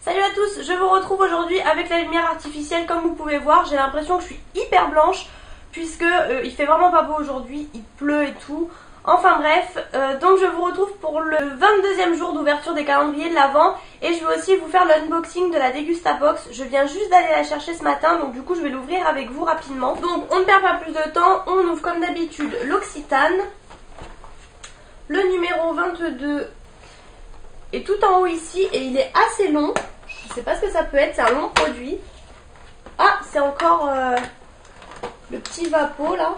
Salut à tous, je vous retrouve aujourd'hui avec la lumière artificielle. Comme vous pouvez voir, j'ai l'impression que je suis hyper blanche puisque il fait vraiment pas beau aujourd'hui, il pleut et tout. Enfin bref, donc je vous retrouve pour le 22e jour d'ouverture des calendriers de l'Avent et je vais aussi vous faire l'unboxing de la Degustabox. Je viens juste d'aller la chercher ce matin, donc du coup je vais l'ouvrir avec vous rapidement. Donc on ne perd pas plus de temps, on ouvre comme d'habitude l'Occitane. Le numéro 22 est tout en haut ici et il est assez long. Je sais pas ce que ça peut être, c'est un long produit. Ah, c'est encore le petit Vapo là.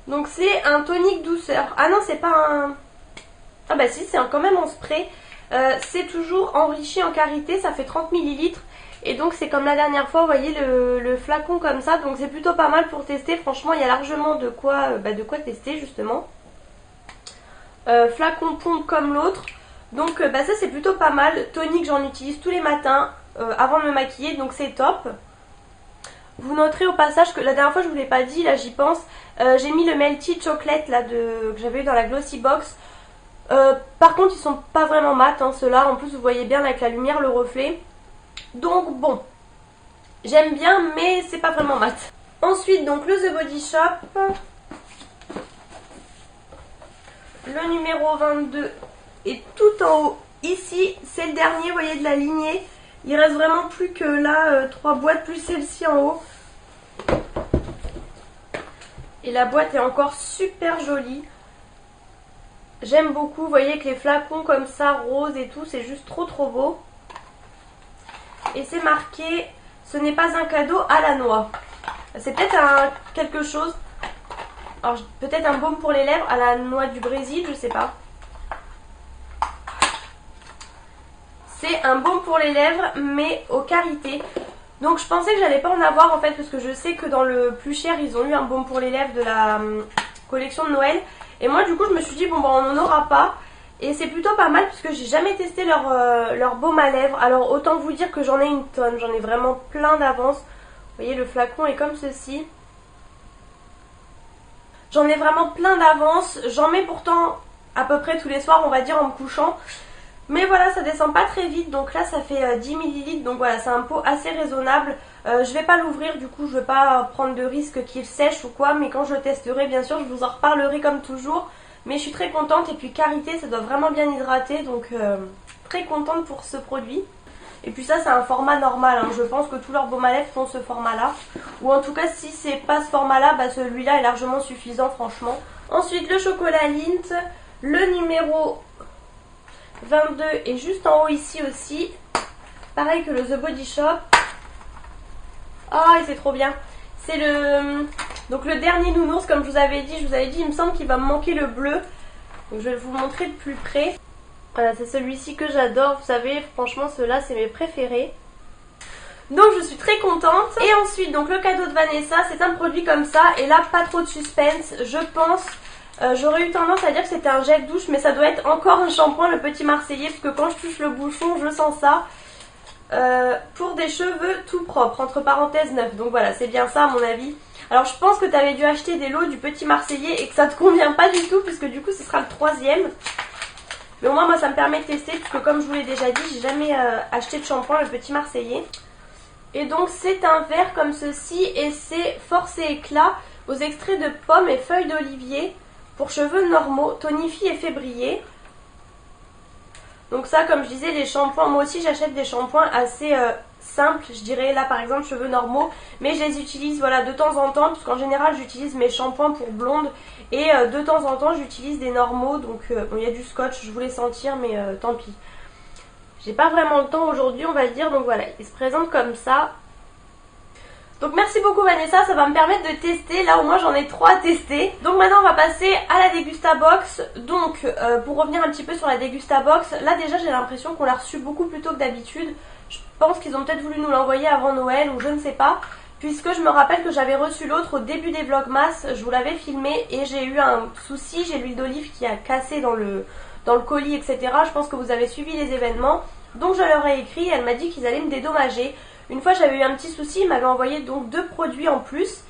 Donc c'est un tonique douceur. Ah non, c'est pas un... Ah bah si, c'est quand même en spray. C'est toujours enrichi en karité, ça fait 30 ml. Et donc c'est comme la dernière fois, vous voyez le flacon comme ça. Donc c'est plutôt pas mal pour tester. Franchement, il y a largement de quoi tester justement. Flacon pompe comme l'autre. Donc ça c'est plutôt pas mal. Tonique, j'en utilise tous les matins avant de me maquiller, donc c'est top. Vous noterez au passage que la dernière fois je vous l'ai pas dit, là j'y pense, j'ai mis le Melty Chocolate là que j'avais eu dans la Glossy Box. Par contre ils sont pas vraiment mat hein, ceux-là, en plus vous voyez bien avec la lumière le reflet. Donc bon, j'aime bien mais c'est pas vraiment mat. Ensuite donc le The Body Shop. Le numéro 22 est tout en haut ici, c'est le dernier, vous voyez, de la lignée. Il reste vraiment plus que là 3 boîtes plus celle-ci en haut. Et la boîte est encore super jolie. J'aime beaucoup, vous voyez, avec les flacons comme ça, rose et tout, c'est juste trop beau. Et c'est marqué, ce n'est pas un cadeau à la noix. C'est peut-être quelque chose, alors peut-être un baume pour les lèvres à la noix du Brésil, je sais pas. C'est un baume pour les lèvres mais au karité. Donc je pensais que j'allais pas en avoir en fait parce que je sais que dans le plus cher ils ont eu un baume pour les lèvres de la collection de Noël. Et moi du coup je me suis dit bon bah on n'en aura pas. Et c'est plutôt pas mal puisque j'ai jamais testé leur baume à lèvres. Alors autant vous dire que j'en ai une tonne, j'en ai vraiment plein d'avance. Vous voyez le flacon est comme ceci. J'en ai vraiment plein d'avance, j'en mets pourtant à peu près tous les soirs on va dire en me couchant. Mais voilà, ça descend pas très vite, donc là ça fait 10 ml, donc voilà, c'est un pot assez raisonnable. Je vais pas l'ouvrir, du coup je vais pas prendre de risque qu'il sèche ou quoi, mais quand je le testerai, bien sûr, je vous en reparlerai comme toujours. Mais je suis très contente, et puis karité, ça doit vraiment bien hydrater, donc très contente pour ce produit. Et puis ça c'est un format normal, hein. Je pense que tous leurs baumes à lèvres font ce format là. Ou en tout cas si c'est pas ce format là, bah celui-là est largement suffisant franchement. Ensuite le chocolat Lindt, le numéro 22 est juste en haut ici aussi. Pareil que le The Body Shop. Ah et c'est trop bien. C'est donc le dernier nounours comme je vous avais dit. Je vous avais dit il me semble qu'il va me manquer le bleu. Donc je vais vous montrer de plus près. Voilà, c'est celui-ci que j'adore. Vous savez franchement ceux-là c'est mes préférés. Donc je suis très contente. Et ensuite donc le cadeau de Vanessa, c'est un produit comme ça. Et là pas trop de suspense je pense. J'aurais eu tendance à dire que c'était un gel douche mais ça doit être encore un shampoing le Petit Marseillais parce que quand je touche le bouchon je sens ça. Pour des cheveux tout propres, entre parenthèses neufs, donc voilà c'est bien ça à mon avis. Alors je pense que tu avais dû acheter des lots du Petit Marseillais et que ça te convient pas du tout puisque du coup ce sera le 3e. Mais au moins moi ça me permet de tester puisque comme je vous l'ai déjà dit j'ai jamais acheté de shampoing le Petit Marseillais. Et donc c'est un verre comme ceci et c'est Force et Éclat aux extraits de pommes et feuilles d'olivier. Pour cheveux normaux, tonifie et fait briller. Donc ça comme je disais les shampoings, moi aussi j'achète des shampoings assez simples, je dirais là par exemple cheveux normaux. Mais je les utilise voilà de temps en temps, parce qu'en général j'utilise mes shampoings pour blonde. Et de temps en temps j'utilise des normaux, donc bon il y a du scotch, je voulais sentir mais tant pis. J'ai pas vraiment le temps aujourd'hui on va le dire, donc voilà, il se présente comme ça. Donc merci beaucoup Vanessa, ça va me permettre de tester, là au moins j'en ai 3 à tester. Donc maintenant on va passer à la Degustabox. Donc pour revenir un petit peu sur la Degustabox, là déjà j'ai l'impression qu'on l'a reçu beaucoup plus tôt que d'habitude. Je pense qu'ils ont peut-être voulu nous l'envoyer avant Noël ou je ne sais pas. Puisque je me rappelle que j'avais reçu l'autre au début des Vlogmas, je vous l'avais filmé et j'ai eu un souci, j'ai l'huile d'olive qui a cassé dans le colis etc. Je pense que vous avez suivi les événements. Donc je leur ai écrit et elle m'a dit qu'ils allaient me dédommager. Une fois j'avais eu un petit souci, ils m'avaient envoyé donc 2 produits en plus.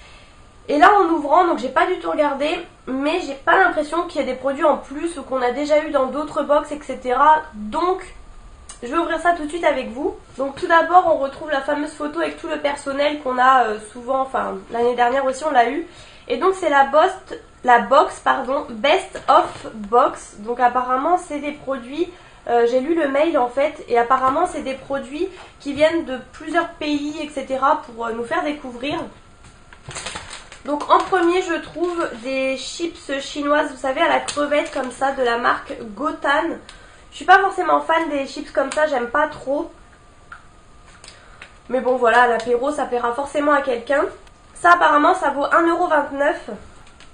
Et là en ouvrant, donc j'ai pas du tout regardé, mais j'ai pas l'impression qu'il y ait des produits en plus ou qu'on a déjà eu dans d'autres box, etc. Donc Je vais ouvrir ça tout de suite avec vous. Donc tout d'abord on retrouve la fameuse photo avec tout le personnel qu'on a souvent, enfin l'année dernière aussi on l'a eu. Et donc c'est la box Best of Box. Donc apparemment c'est des produits, j'ai lu le mail en fait, et apparemment c'est des produits qui viennent de plusieurs pays etc. pour nous faire découvrir. Donc en premier je trouve des chips chinoises, vous savez à la crevette comme ça de la marque Gotan. Je suis pas forcément fan des chips comme ça, j'aime pas trop. Mais bon voilà, à l'apéro ça plaira forcément à quelqu'un. Ça apparemment ça vaut 1,29 €.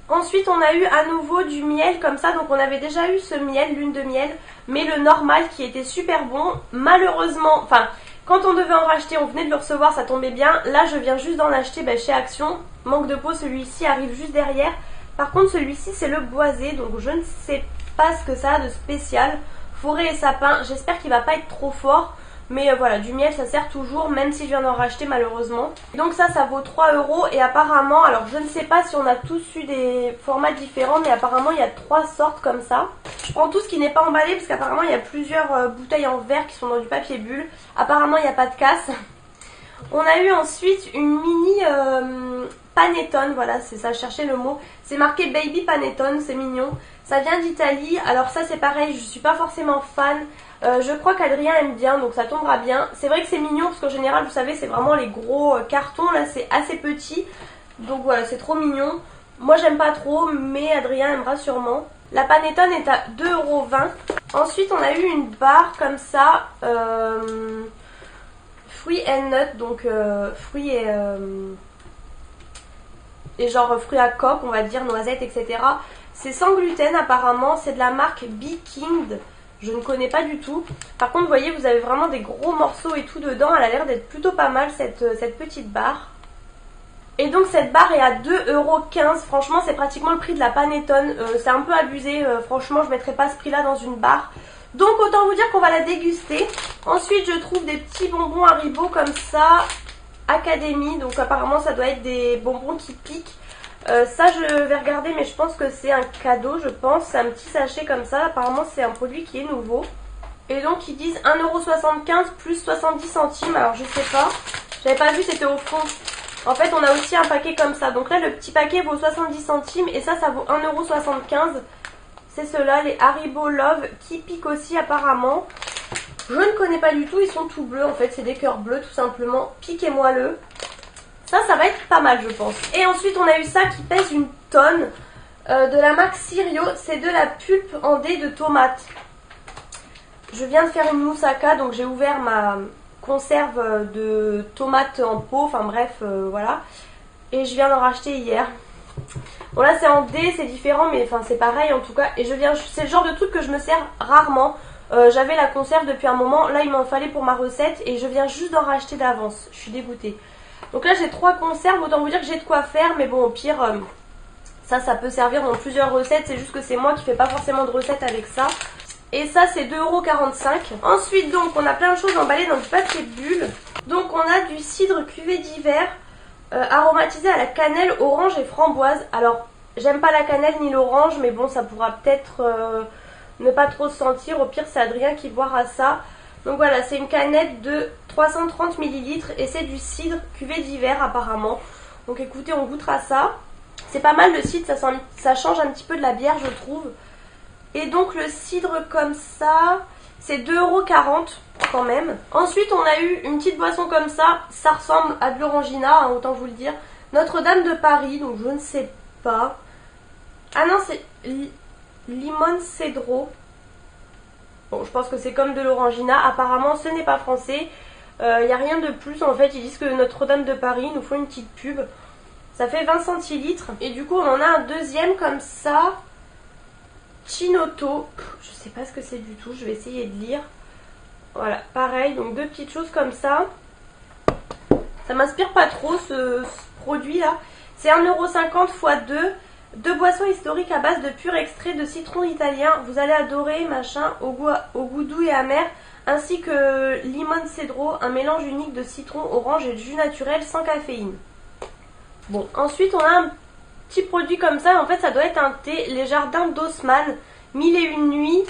Ensuite on a eu à nouveau du miel comme ça, donc on avait déjà eu ce miel, lune de miel, mais le normal qui était super bon. Malheureusement, enfin quand on devait en racheter, on venait de le recevoir, ça tombait bien. Là je viens juste d'en acheter chez Action. Manque de peau, celui-ci arrive juste derrière. Par contre celui-ci c'est le boisé, donc je ne sais pas ce que ça a de spécial. Forêt et sapin, j'espère qu'il va pas être trop fort. Mais voilà, du miel ça sert toujours, même si je viens d'en racheter malheureusement. Donc ça vaut 3 € et apparemment, alors je ne sais pas si on a tous eu des formats différents, mais apparemment il y a 3 sortes comme ça. Je prends tout ce qui n'est pas emballé parce qu'apparemment il y a plusieurs bouteilles en verre qui sont dans du papier bulle. Apparemment il n'y a pas de casse. On a eu ensuite une mini panettone, voilà c'est ça, je cherchais le mot. C'est marqué Baby Panettone, c'est mignon. Ça vient d'Italie, alors ça c'est pareil, je suis pas forcément fan. Je crois qu'Adrien aime bien, donc ça tombera bien. C'est vrai que c'est mignon parce qu'en général vous savez c'est vraiment les gros cartons, là c'est assez petit. Donc voilà, c'est trop mignon. Moi j'aime pas trop, mais Adrien aimera sûrement. La panettone est à 2,20 €. Ensuite on a eu une barre comme ça, fruits and nuts, donc fruits et genre fruits à coque, on va dire, noisettes, etc. C'est sans gluten apparemment, c'est de la marque Be King. Je ne connais pas du tout. Par contre, vous voyez, vous avez vraiment des gros morceaux et tout dedans. Elle a l'air d'être plutôt pas mal cette petite barre. Et donc cette barre est à 2,15 €. Franchement, c'est pratiquement le prix de la panettone. C'est un peu abusé. Franchement, je ne mettrais pas ce prix-là dans une barre. Donc autant vous dire qu'on va la déguster. Ensuite, je trouve des petits bonbons Haribo comme ça. Académie. Donc apparemment, ça doit être des bonbons qui piquent. Ça je vais regarder, mais je pense que c'est un cadeau, je pense. C'est un petit sachet comme ça. Apparemment c'est un produit qui est nouveau. Et donc ils disent 1,75 € plus 70 centimes. Alors je sais pas, j'avais pas vu, c'était au fond. En fait on a aussi un paquet comme ça. Donc là le petit paquet vaut 70 centimes et ça vaut 1,75 €. C'est ceux-là, les Haribo Love, qui piquent aussi apparemment. Je ne connais pas du tout, ils sont tout bleus en fait. C'est des cœurs bleus tout simplement, piquent et moelleux. Ça va être pas mal je pense. Et ensuite on a eu ça qui pèse une tonne, de la marque Sirio. C'est de la pulpe en dés de tomates. Je viens de faire une moussaka, donc j'ai ouvert ma conserve de tomates en pot, enfin bref, voilà. Et je viens d'en racheter hier. Bon là c'est en dés, c'est différent, mais enfin c'est pareil en tout cas. Et c'est le genre de truc que je me sers rarement. J'avais la conserve depuis un moment, là il m'en fallait pour ma recette et je viens juste d'en racheter d'avance. Je suis dégoûtée. Donc là j'ai 3 conserves, autant vous dire que j'ai de quoi faire, mais bon au pire ça peut servir dans plusieurs recettes, c'est juste que c'est moi qui fais pas forcément de recettes avec ça. Et ça c'est 2,45 €. Ensuite donc on a plein de choses emballées dans du papier bulle. Donc on a du cidre cuvée d'hiver aromatisé à la cannelle, orange et framboise. Alors j'aime pas la cannelle ni l'orange, mais bon ça pourra peut-être ne pas trop se sentir, au pire c'est Adrien qui boira ça. Donc voilà, c'est une canette de 330 ml et c'est du cidre cuvée d'hiver apparemment. Donc écoutez, on goûtera ça. C'est pas mal le cidre, ça change un petit peu de la bière je trouve. Et donc le cidre comme ça, c'est 2,40 € quand même. Ensuite on a eu une petite boisson comme ça ressemble à de l'orangina, hein, autant vous le dire. Notre-Dame de Paris, donc je ne sais pas. Ah non, c'est Limon Cedro. Bon, je pense que c'est comme de l'orangina. Apparemment, ce n'est pas français. Il n'y a rien de plus. En fait, ils disent que Notre-Dame de Paris nous faut une petite pub. Ça fait 20 centilitres. Et du coup, on en a un deuxième comme ça. Chinotto. Je sais pas ce que c'est du tout. Je vais essayer de lire. Voilà, pareil. Donc, 2 petites choses comme ça. Ça m'inspire pas trop ce produit-là. C'est 1,50 € x 2. 2 boissons historiques à base de pur extrait de citron italien. Vous allez adorer, machin, au goût doux et amer. Ainsi que Limon Cedro, un mélange unique de citron, orange et de jus naturel sans caféine. Bon, ensuite on a un petit produit comme ça. En fait, ça doit être un thé. Les jardins d'Haussmann, 1001 nuits.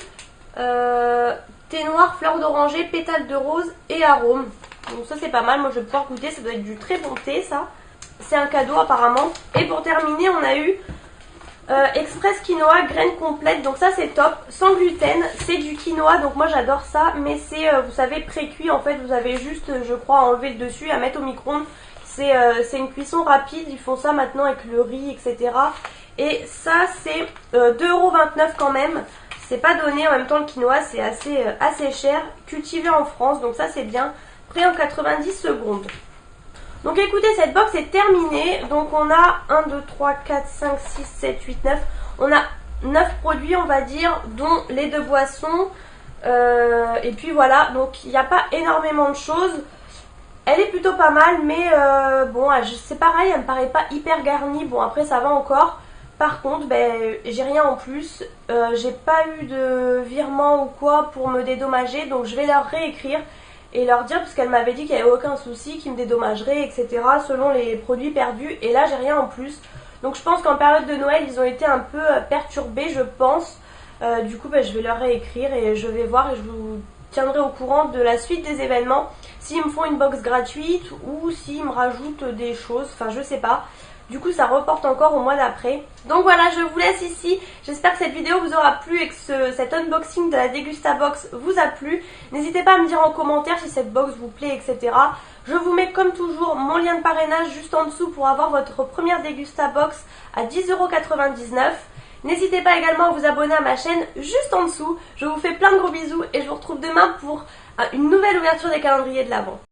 thé noir, fleur d'oranger, pétales de rose et arôme. Donc ça c'est pas mal, moi je vais pouvoir goûter, ça doit être du très bon thé ça. C'est un cadeau apparemment. Et pour terminer on a eu Express quinoa, graines complètes, donc ça c'est top, sans gluten, c'est du quinoa, donc moi j'adore ça, mais c'est, vous savez, pré-cuit en fait, vous avez juste, je crois, à enlever le dessus, à mettre au micro-ondes, c'est une cuisson rapide, ils font ça maintenant avec le riz, etc. Et ça c'est 2,29 € quand même, c'est pas donné, en même temps le quinoa c'est assez cher, cultivé en France, donc ça c'est bien, prêt en 90 secondes. Donc écoutez, cette box est terminée. Donc on a 1, 2, 3, 4, 5, 6, 7, 8, 9. On a 9 produits on va dire, dont les 2 boissons. Et puis voilà, donc il n'y a pas énormément de choses. Elle est plutôt pas mal, mais bon, c'est pareil, elle me paraît pas hyper garnie. Bon après ça va encore. Par contre, ben, j'ai rien en plus. J'ai pas eu de virement ou quoi pour me dédommager. Donc je vais leur réécrire et leur dire, parce qu'elle m'avait dit qu'il n'y avait aucun souci, qu'ils me dédommageraient, etc. selon les produits perdus, et là j'ai rien en plus. Donc je pense qu'en période de Noël ils ont été un peu perturbés, je pense. Du coup je vais leur réécrire et je vais voir et je vous tiendrai au courant de la suite des événements, s'ils me font une box gratuite ou s'ils me rajoutent des choses, enfin je sais pas. Du coup ça reporte encore au mois d'après. Donc voilà, je vous laisse ici. J'espère que cette vidéo vous aura plu et que cet unboxing de la Degustabox vous a plu. N'hésitez pas à me dire en commentaire si cette box vous plaît, etc. Je vous mets comme toujours mon lien de parrainage juste en dessous pour avoir votre première Degustabox à 10,99 €. N'hésitez pas également à vous abonner à ma chaîne juste en dessous. Je vous fais plein de gros bisous et je vous retrouve demain pour une nouvelle ouverture des calendriers de l'Avent.